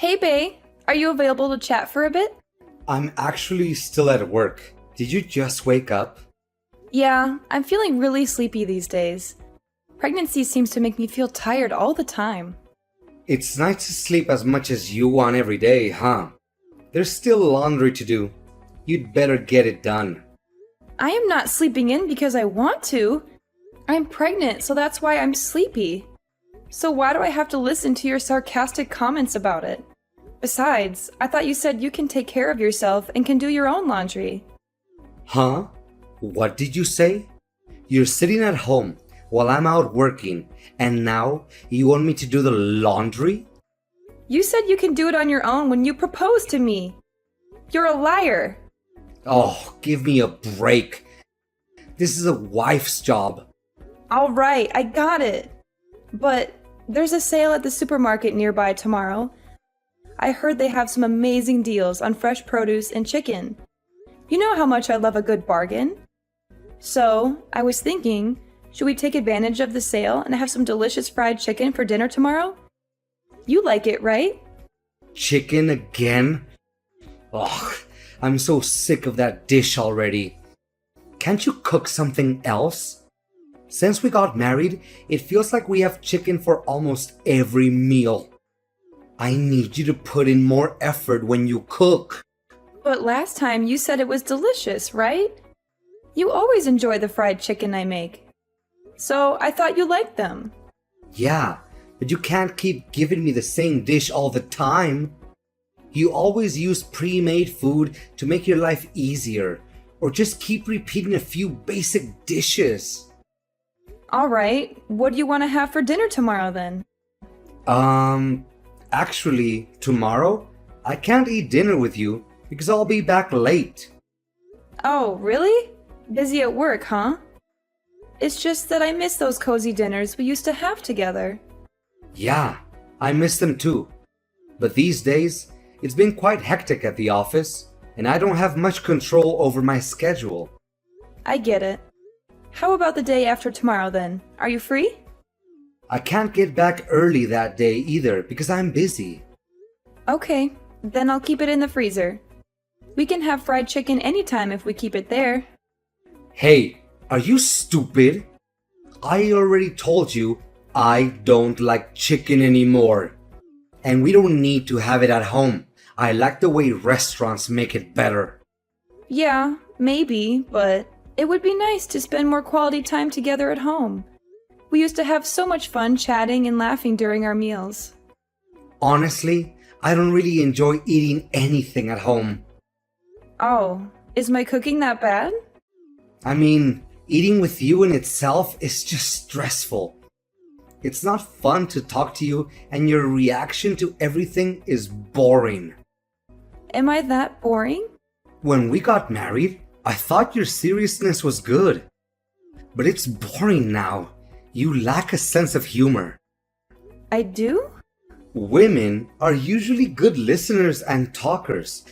Hey, Bay, are you available to chat for a bit? I'm actually still at work. Did you just wake up? Yeah, I'm feeling really sleepy these days. Pregnancy seems to make me feel tired all the time. It's nice to sleep as much as you want every day, huh? There's still laundry to do. You'd better get it done. I am not sleeping in because I want to. I'm pregnant, so that's why I'm sleepy. So why do I have to listen to your sarcastic comments about it? Besides, I thought you said you can take care of yourself and can do your own laundry. Huh? What did you say? You're sitting at home while I'm out working, and now you want me to do the laundry? You said you can do it on your own when you proposed to me. You're a liar. Oh, give me a break. This is a wife's job. All right, I got it. But there's a sale at the supermarket nearby tomorrow. I heard they have some amazing deals on fresh produce and chicken. You know how much I love a good bargain. So, I was thinking, should we take advantage of the sale and have some delicious fried chicken for dinner tomorrow? You like it, right? Chicken again? Ugh, I'm so sick of that dish already. Can't you cook something else? Since we got married, it feels like we have chicken for almost every meal. I need you to put in more effort when you cook. But last time you said it was delicious, right? You always enjoy the fried chicken I make. So I thought you liked them. Yeah, but you can't keep giving me the same dish all the time. You always use pre-made food to make your life easier, or just keep repeating a few basic dishes. All right, what do you want to have for dinner tomorrow then? Actually, tomorrow, I can't eat dinner with you because I'll be back late. Oh, really? Busy at work, huh? It's just that I miss those cozy dinners we used to have together. Yeah, I miss them too. But these days, it's been quite hectic at the office, and I don't have much control over my schedule. I get it. How about the day after tomorrow then? Are you free? I can't get back early that day either because I'm busy. Okay, then I'll keep it in the freezer. We can have fried chicken anytime if we keep it there. Hey, are you stupid? I already told you I don't like chicken anymore. And we don't need to have it at home. I like the way restaurants make it better. Yeah, maybe, but it would be nice to spend more quality time together at home. We used to have so much fun chatting and laughing during our meals. Honestly, I don't really enjoy eating anything at home. Oh, is my cooking that bad? I mean, eating with you in itself is just stressful. It's not fun to talk to you, and your reaction to everything is boring. Am I that boring? When we got married, I thought your seriousness was good. But it's boring now. You lack a sense of humor. I do? Women are usually good listeners and talkers.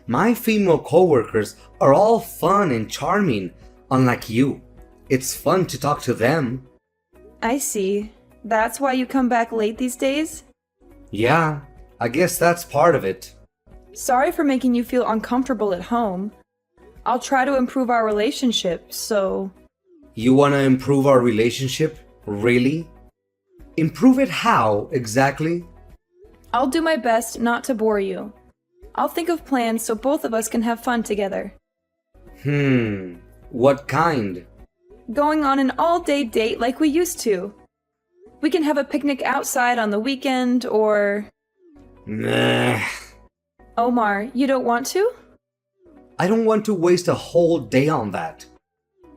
My female coworkers are all fun and charming, unlike you. It's fun to talk to them. I see. That's why you come back late these days? Yeah, I guess that's part of it. Sorry for making you feel uncomfortable at home. I'll try to improve our relationship, so... You want to improve our relationship? Really? Improve it how, exactly? I'll do my best not to bore you. I'll think of plans so both of us can have fun together. What kind? Going on an all-day date like we used to. We can have a picnic outside on the weekend, or... Nah. Omar, you don't want to? I don't want to waste a whole day on that.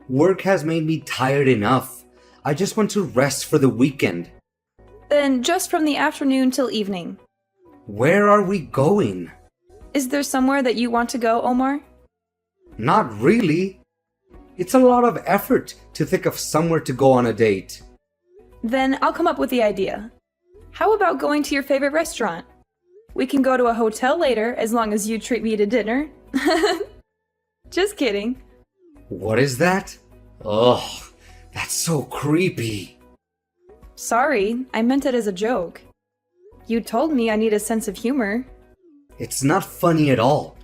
Work has made me tired enough. I just want to rest for the weekend. Then just from the afternoon till evening. Where are we going? Is there somewhere that you want to go, Omar? Not really. It's a lot of effort to think of somewhere to go on a date. Then I'll come up with the idea. How about going to your favorite restaurant? We can go to a hotel later as long as you treat me to dinner. Just kidding. What is that? Ugh, that's so creepy. Sorry, I meant it as a joke. You told me I need a sense of humor. It's not funny at all.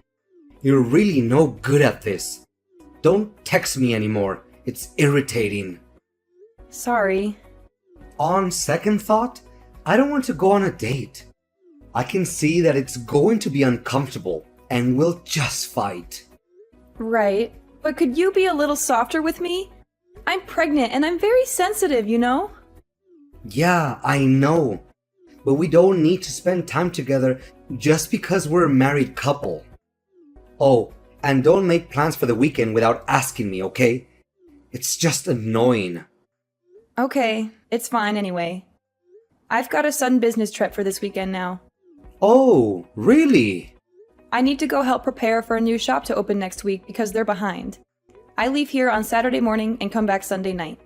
You're really no good at this. Don't text me anymore. It's irritating. Sorry. On second thought, I don't want to go on a date. I can see that it's going to be uncomfortable and we'll just fight. Right. But could you be a little softer with me? I'm pregnant and I'm very sensitive, you know? Yeah, I know. But we don't need to spend time together just because we're a married couple. Oh, and don't make plans for the weekend without asking me, okay? It's just annoying. Okay, it's fine anyway. I've got a sudden business trip for this weekend now. Oh, really? I need to go help prepare for a new shop to open next week because they're behind. I leave here on Saturday morning and come back Sunday night.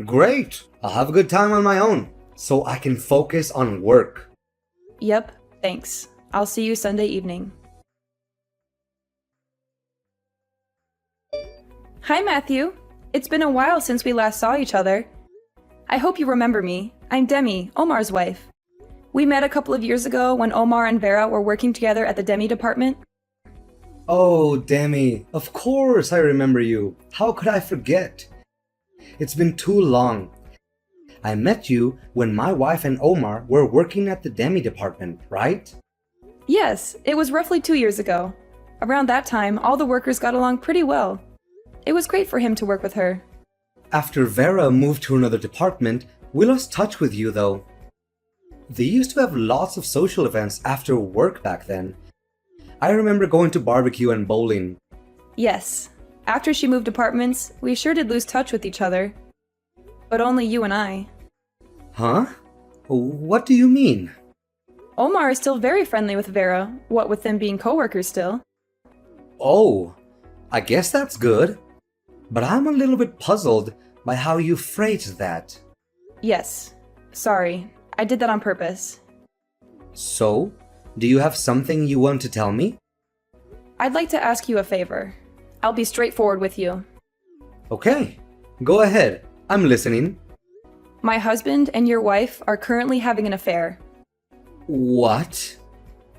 Great! I'll have a good time on my own, so I can focus on work. Yep, thanks. I'll see you Sunday evening. Hi, Matthew. It's been a while since we last saw each other. I hope you remember me. I'm Demi, Omar's wife. We met a couple of years ago when Omar and Vera were working together at the Demi department. Oh, Demi, of course I remember you. How could I forget? It's been too long. I met you when my wife and Omar were working at the Demi department, right? Yes, it was roughly 2 years ago. Around that time, all the workers got along pretty well. It was great for him to work with her. After Vera moved to another department, we lost touch with you though. They used to have lots of social events after work back then. I remember going to barbecue and bowling. Yes, after she moved apartments, we sure did lose touch with each other. But only you and I. Huh? What do you mean? Omar is still very friendly with Vera, what with them being coworkers still. Oh, I guess that's good. But I'm a little bit puzzled by how you phrased that. Yes, sorry, I did that on purpose. So, do you have something you want to tell me? I'd like to ask you a favor. I'll be straightforward with you. Okay, go ahead. I'm listening. My husband and your wife are currently having an affair. What?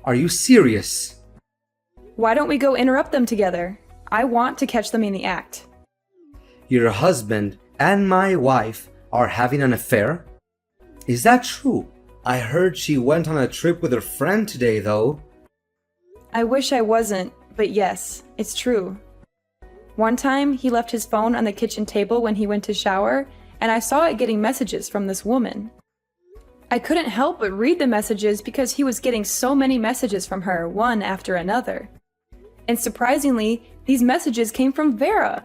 Are you serious? Why don't we go interrupt them together? I want to catch them in the act. Your husband and my wife are having an affair? Is that true? I heard she went on a trip with her friend today, though. I wish I wasn't, but yes, it's true. One time, he left his phone on the kitchen table when he went to shower, and I saw it getting messages from this woman. I couldn't help but read the messages because he was getting so many messages from her, one after another. And surprisingly, these messages came from Vera.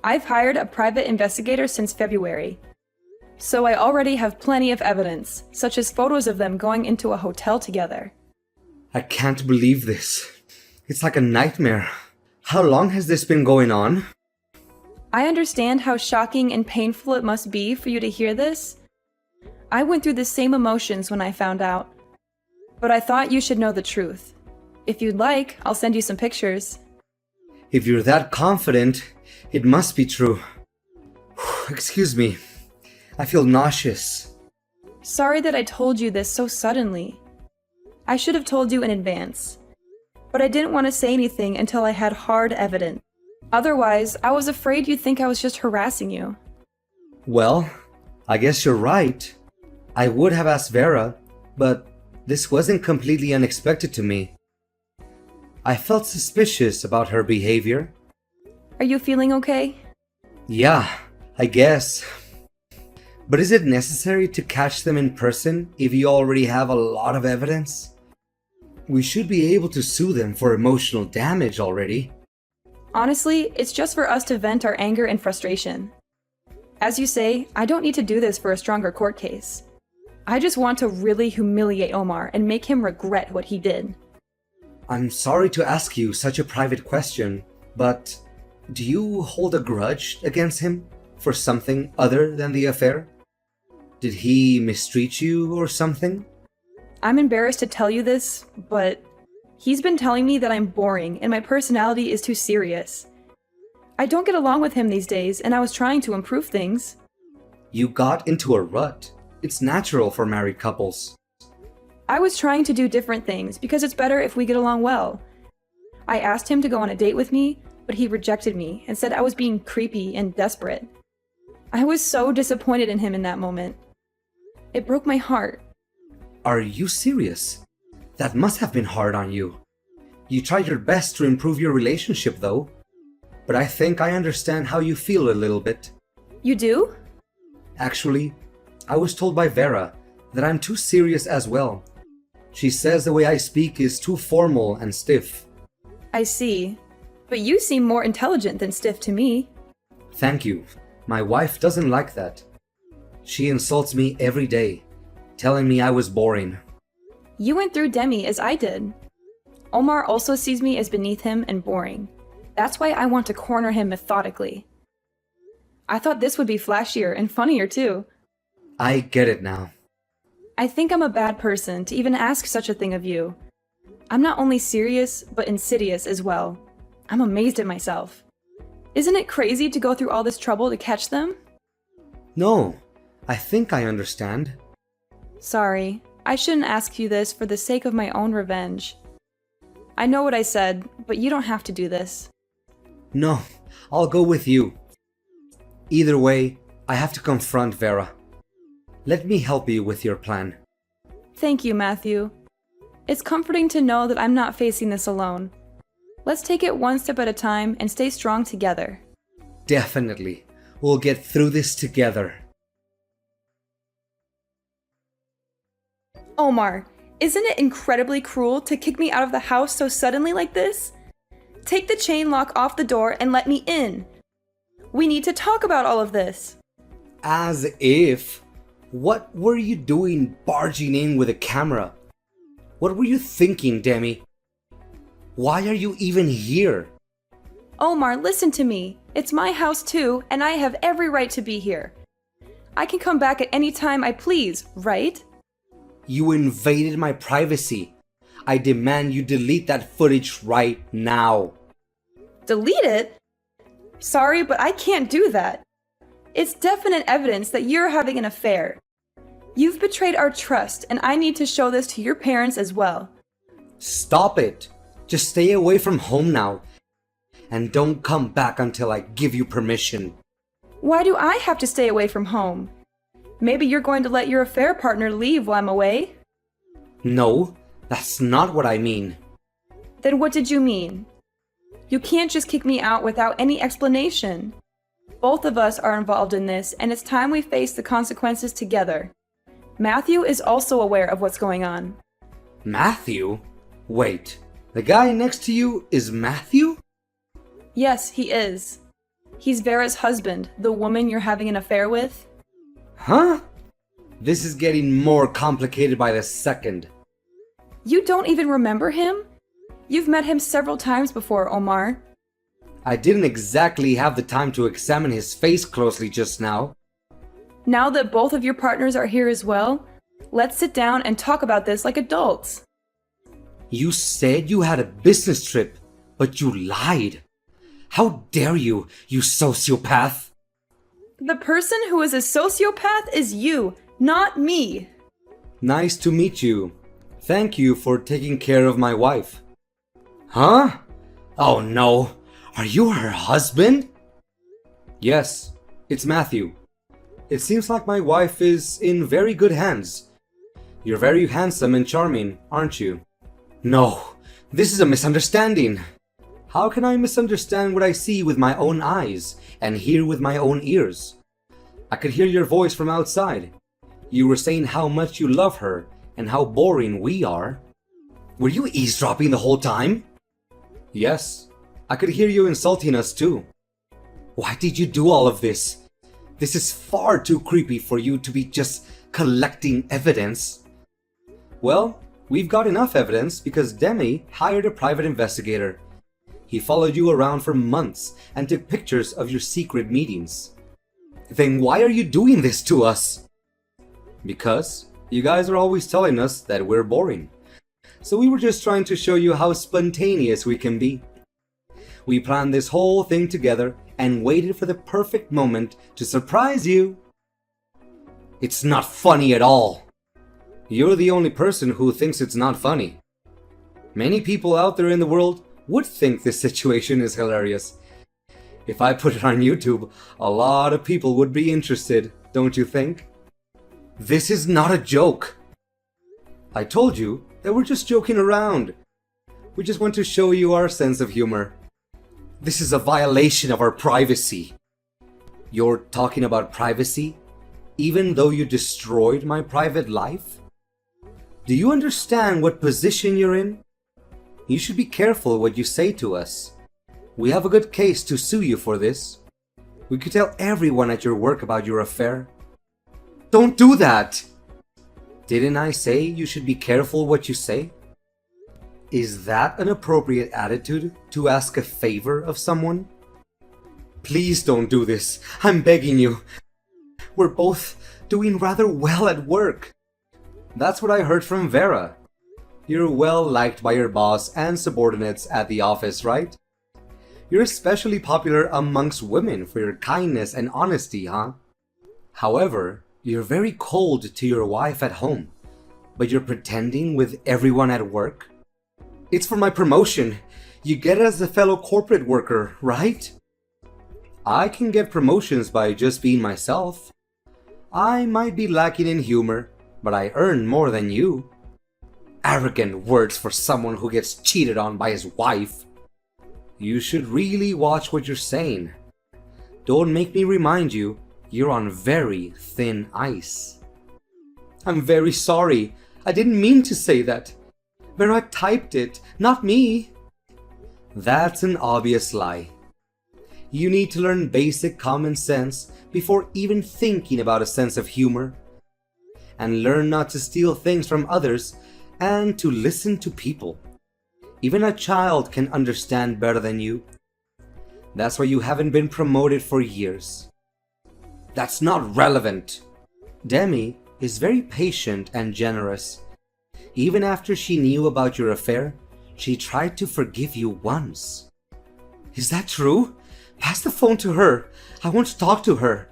I've hired a private investigator since February. So I already have plenty of evidence, such as photos of them going into a hotel together. I can't believe this. It's like a nightmare. How long has this been going on? I understand how shocking and painful it must be for you to hear this. I went through the same emotions when I found out. But I thought you should know the truth. If you'd like, I'll send you some pictures. If you're that confident, it must be true. Excuse me. I feel nauseous. Sorry that I told you this so suddenly. I should have told you in advance. But I didn't want to say anything until I had hard evidence. Otherwise, I was afraid you'd think I was just harassing you. Well, I guess you're right. I would have asked Vera, but this wasn't completely unexpected to me. I felt suspicious about her behavior. Are you feeling okay? Yeah, I guess. But is it necessary to catch them in person if you already have a lot of evidence? We should be able to sue them for emotional damage already. Honestly, it's just for us to vent our anger and frustration. As you say, I don't need to do this for a stronger court case. I just want to really humiliate Omar and make him regret what he did. I'm sorry to ask you such a private question, but do you hold a grudge against him for something other than the affair? Did he mistreat you or something? I'm embarrassed to tell you this, but he's been telling me that I'm boring and my personality is too serious. I don't get along with him these days, and I was trying to improve things. You got into a rut. It's natural for married couples. I was trying to do different things because it's better if we get along well. I asked him to go on a date with me, but he rejected me and said I was being creepy and desperate. I was so disappointed in him in that moment. It broke my heart. Are you serious? That must have been hard on you. You tried your best to improve your relationship, though. But I think I understand how you feel a little bit. You do? Actually, I was told by Vera that I'm too serious as well. She says the way I speak is too formal and stiff. I see. But you seem more intelligent than stiff to me. Thank you. My wife doesn't like that. She insults me every day, telling me I was boring. You went through Demi as I did. Omar also sees me as beneath him and boring. That's why I want to corner him methodically. I thought this would be flashier and funnier too. I get it now. I think I'm a bad person to even ask such a thing of you. I'm not only serious, but insidious as well. I'm amazed at myself. Isn't it crazy to go through all this trouble to catch them? No, I think I understand. Sorry, I shouldn't ask you this for the sake of my own revenge. I know what I said, but you don't have to do this. No, I'll go with you. Either way, I have to confront Vera. Let me help you with your plan. Thank you, Matthew. It's comforting to know that I'm not facing this alone. Let's take it one step at a time and stay strong together. Definitely. We'll get through this together. Omar, isn't it incredibly cruel to kick me out of the house so suddenly like this? Take the chain lock off the door and let me in. We need to talk about all of this. As if. What were you doing barging in with a camera? What were you thinking, Demi? Why are you even here? Omar, listen to me. It's my house too, and I have every right to be here. I can come back at any time I please, right? You invaded my privacy. I demand you delete that footage right now. Delete it? Sorry, but I can't do that. It's definite evidence that you're having an affair. You've betrayed our trust, and I need to show this to your parents as well. Stop it. Just stay away from home now. And don't come back until I give you permission. Why do I have to stay away from home? Maybe you're going to let your affair partner leave while I'm away? No, that's not what I mean. Then what did you mean? You can't just kick me out without any explanation. Both of us are involved in this, and it's time we face the consequences together. Matthew is also aware of what's going on. Matthew? Wait, the guy next to you is Matthew? Yes, he is. He's Vera's husband, the woman you're having an affair with. Huh? This is getting more complicated by the second. You don't even remember him? You've met him several times before, Omar. I didn't exactly have the time to examine his face closely just now. Now that both of your partners are here as well, let's sit down and talk about this like adults. You said you had a business trip, but you lied. How dare you, you sociopath! The person who is a sociopath is you, not me. Nice to meet you. Thank you for taking care of my wife. Huh? Oh no. Are you her husband? Yes, it's Matthew. It seems like my wife is in very good hands. You're very handsome and charming, aren't you? No, this is a misunderstanding. How can I misunderstand what I see with my own eyes and hear with my own ears? I could hear your voice from outside. You were saying how much you love her and how boring we are. Were you eavesdropping the whole time? Yes, I could hear you insulting us too. Why did you do all of this? This is far too creepy for you to be just collecting evidence. Well, we've got enough evidence because Demi hired a private investigator. He followed you around for months and took pictures of your secret meetings. Then why are you doing this to us? Because you guys are always telling us that we're boring. So we were just trying to show you how spontaneous we can be. We planned this whole thing together and waited for the perfect moment to surprise you. It's not funny at all. You're the only person who thinks it's not funny. Many people out there in the world would think this situation is hilarious. If I put it on YouTube, a lot of people would be interested, don't you think? This is not a joke. I told you that we're just joking around. We just want to show you our sense of humor. This is a violation of our privacy. You're talking about privacy, even though you destroyed my private life? Do you understand what position you're in? You should be careful what you say to us. We have a good case to sue you for this. We could tell everyone at your work about your affair. Don't do that! Didn't I say you should be careful what you say? Is that an appropriate attitude to ask a favor of someone? Please don't do this. I'm begging you. We're both doing rather well at work. That's what I heard from Vera. You're well liked by your boss and subordinates at the office, right? You're especially popular amongst women for your kindness and honesty, huh? However, you're very cold to your wife at home, but you're pretending with everyone at work? It's for my promotion. You get it as a fellow corporate worker, right? I can get promotions by just being myself. I might be lacking in humor, but I earn more than you. Arrogant words for someone who gets cheated on by his wife. You should really watch what you're saying. Don't make me remind you, you're on very thin ice. I'm very sorry. I didn't mean to say that. Vera typed it, not me. That's an obvious lie. You need to learn basic common sense before even thinking about a sense of humor. And learn not to steal things from others and to listen to people. Even a child can understand better than you. That's why you haven't been promoted for years. That's not relevant. Demi is very patient and generous. Even after she knew about your affair, she tried to forgive you once. Is that true? Pass the phone to her. I want to talk to her.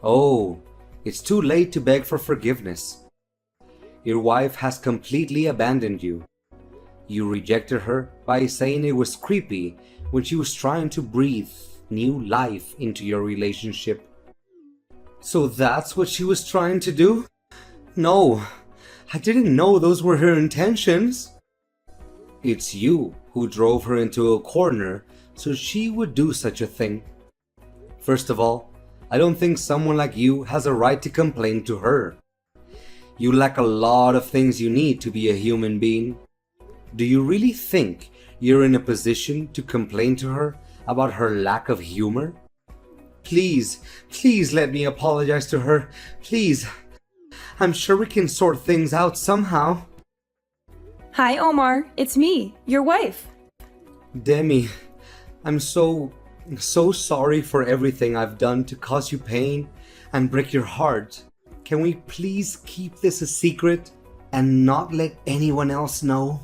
Oh, it's too late to beg for forgiveness. Your wife has completely abandoned you. You rejected her by saying it was creepy when she was trying to breathe new life into your relationship. So that's what she was trying to do? No, I didn't know those were her intentions. It's you who drove her into a corner so she would do such a thing. First of all, I don't think someone like you has a right to complain to her. You lack a lot of things you need to be a human being. Do you really think you're in a position to complain to her about her lack of humor? Please, please let me apologize to her. Please. I'm sure we can sort things out somehow. Hi, Omar. It's me, your wife. Demi, I'm so sorry for everything I've done to cause you pain and break your heart. Can we please keep this a secret and not let anyone else know?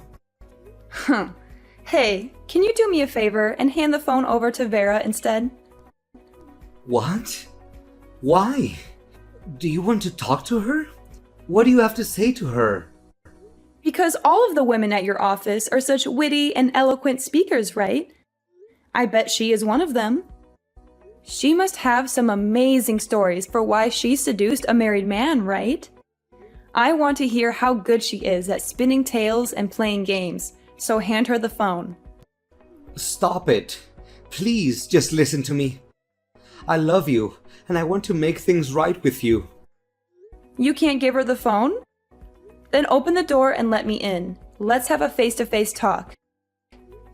Hey, can you do me a favor and hand the phone over to Vera instead? What? Why? Do you want to talk to her? What do you have to say to her? Because all of the women at your office are such witty and eloquent speakers, right? I bet she is one of them. She must have some amazing stories for why she seduced a married man, right? I want to hear how good she is at spinning tales and playing games, so hand her the phone. Stop it. Please just listen to me. I love you, and I want to make things right with you. You can't give her the phone? Then open the door and let me in. Let's have a face-to-face talk.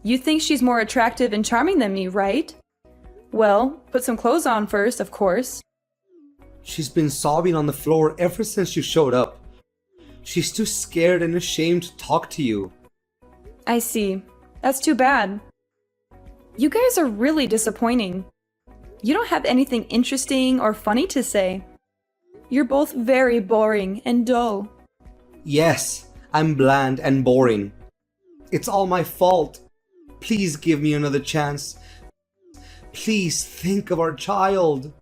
You think she's more attractive and charming than me, right? Well, put some clothes on first, of course. She's been sobbing on the floor ever since you showed up. She's too scared and ashamed to talk to you. I see. That's too bad. You guys are really disappointing. You don't have anything interesting or funny to say. You're both very boring and dull. Yes, I'm bland and boring. It's all my fault. Please give me another chance. Please think of our child.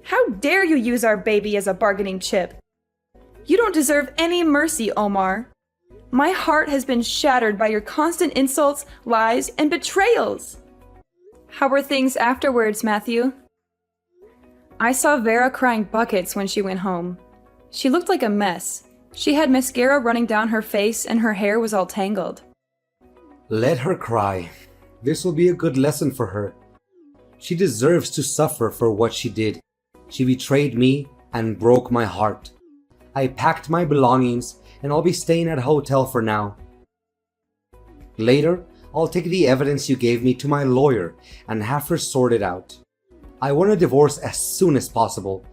How dare you use our baby as a bargaining chip? You don't deserve any mercy, Omar. My heart has been shattered by your constant insults, lies, and betrayals. How were things afterwards, Matthew? I saw Vera crying buckets when she went home. She looked like a mess. She had mascara running down her face and her hair was all tangled. Let her cry. This will be a good lesson for her. She deserves to suffer for what she did. She betrayed me and broke my heart. I packed my belongings and I'll be staying at a hotel for now. Later, I'll take the evidence you gave me to my lawyer and have her sort it out. I want a divorce as soon as possible.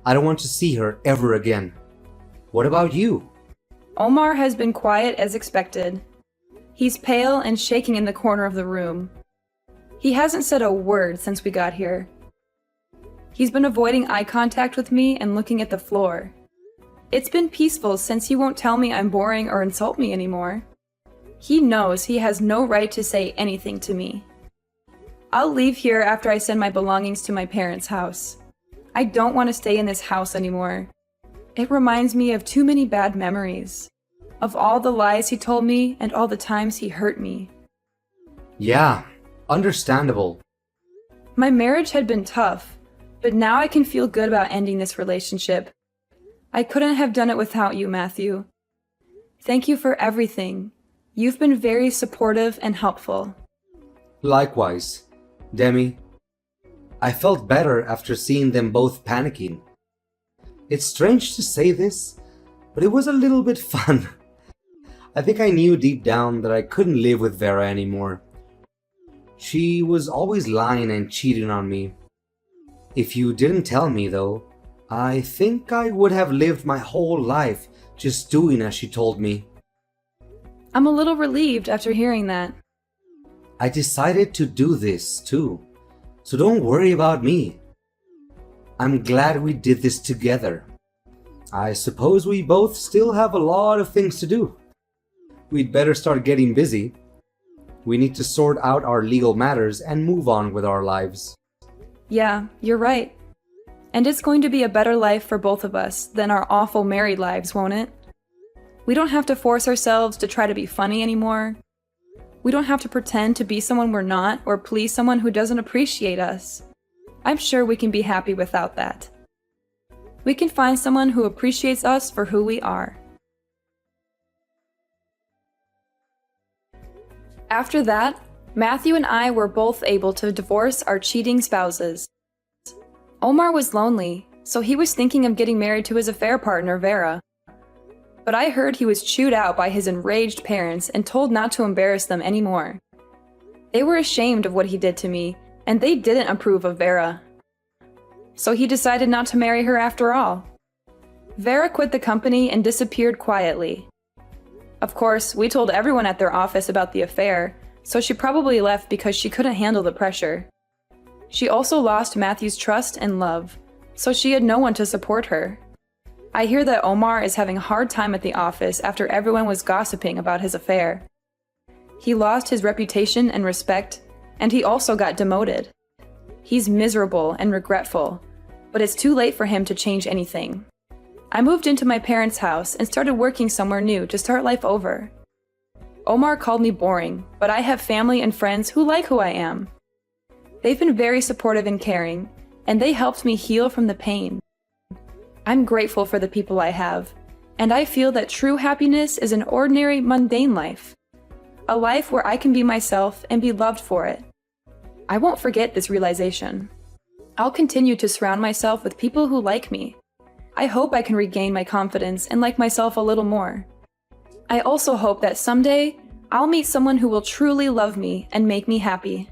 I don't want to see her ever again. What about you? Omar has been quiet as expected. He's pale and shaking in the corner of the room. He hasn't said a word since we got here. He's been avoiding eye contact with me and looking at the floor. It's been peaceful since he won't tell me I'm boring or insult me anymore. He knows he has no right to say anything to me. I'll leave here after I send my belongings to my parents' house. I don't want to stay in this house anymore. It reminds me of too many bad memories. Of all the lies he told me and all the times he hurt me. Yeah, understandable. My marriage had been tough, but now I can feel good about ending this relationship. I couldn't have done it without you, Matthew. Thank you for everything. You've been very supportive and helpful. Likewise, Demi. I felt better after seeing them both panicking. It's strange to say this, but it was a little bit fun. I think I knew deep down that I couldn't live with Vera anymore. She was always lying and cheating on me. If you didn't tell me though, I think I would have lived my whole life just doing as she told me. I'm a little relieved after hearing that. I decided to do this too, so don't worry about me. I'm glad we did this together. I suppose we both still have a lot of things to do. We'd better start getting busy. We need to sort out our legal matters and move on with our lives. Yeah, you're right. And it's going to be a better life for both of us than our awful married lives, won't it? We don't have to force ourselves to try to be funny anymore. We don't have to pretend to be someone we're not or please someone who doesn't appreciate us. I'm sure we can be happy without that. We can find someone who appreciates us for who we are. After that, Matthew and I were both able to divorce our cheating spouses. Omar was lonely, so he was thinking of getting married to his affair partner, Vera. But I heard he was chewed out by his enraged parents and told not to embarrass them anymore. They were ashamed of what he did to me, and they didn't approve of Vera. So he decided not to marry her after all. Vera quit the company and disappeared quietly. Of course, we told everyone at their office about the affair, so she probably left because she couldn't handle the pressure. She also lost Matthew's trust and love, so she had no one to support her. I hear that Omar is having a hard time at the office after everyone was gossiping about his affair. He lost his reputation and respect, and he also got demoted. He's miserable and regretful, but it's too late for him to change anything. I moved into my parents' house and started working somewhere new to start life over. Omar called me boring, but I have family and friends who like who I am. They've been very supportive and caring, and they helped me heal from the pain. I'm grateful for the people I have, and I feel that true happiness is an ordinary, mundane life. A life where I can be myself and be loved for it. I won't forget this realization. I'll continue to surround myself with people who like me. I hope I can regain my confidence and like myself a little more. I also hope that someday, I'll meet someone who will truly love me and make me happy.